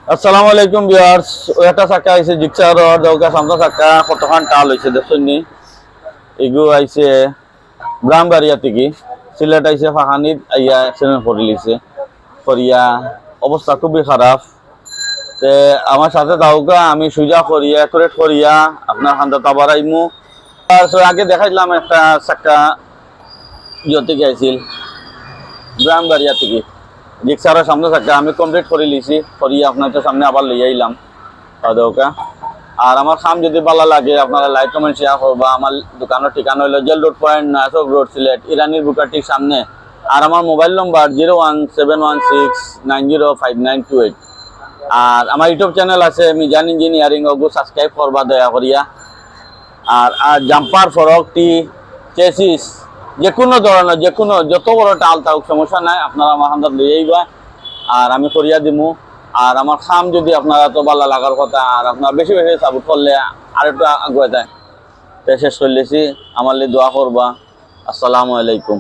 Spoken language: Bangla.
আসসালামু আলাইকুম ভিউয়ার্স। ওটা চাকা আইছে জিক্সার দৌকা সামনে চাকা কতখান টাল হইছে দেখছেন নি। এগু আইছে ব্রাহ্মণবাড়িয়া থেকে সিলেট আইছে ফাহানিত আইয়া অ্যাক্সিডেন্ট করে লিছে করিয়া অবস্থা খুবই খারাপ। তে আমার সাথে দাউকা আমি সুজা করিয়া অ্যাকুরেট করিয়া আপনার হান্তা তাবার আইমু। আগে দেখাইলাম একটা চাকা ইয়ে থেকে আইছিল ব্রাহ্মণবাড়িয়া থেকে জিক্সারের সামনে চাকা আমি কমপ্লিট করে লিছি করিয়া আপনাদের সামনে আবার লই আইলাম দৌকা। আর আমার খাম যদি ভালো লাগে আপনারা লাইক কমেন্ট শেয়ার করবা। আমার দোকানের ঠিকানা হলো জেল রোড পয়েন্ট নাসক রোড সিলেট ইরানির বুকাটির সামনে। আর আমার মোবাইল নম্বর 01716905928। আর আমার ইউটিউব চ্যানেল আছে মিজান ইঞ্জিনিয়ারিং, ওগু সাবস্ক্রাইব করবা দয়া করিয়া। আর জাম্পার ফরকটি চেসিস যে কোনো ধরনের যে কোনো যত বড় টাল থাকুক সমস্যা নাই, আপনারা আমার হান্দাত লই আইবা আর আমি করিয়া দিমু। আর আমার খাম যদি আপনারা তো ভালো লাগার কথা আর আপনার বেশি বেশি সাপোর্ট করলে আর একটু আগুয়ে যায়। শেষ করলেছি, আমার দোয়া করবা। আসসালামু আলাইকুম।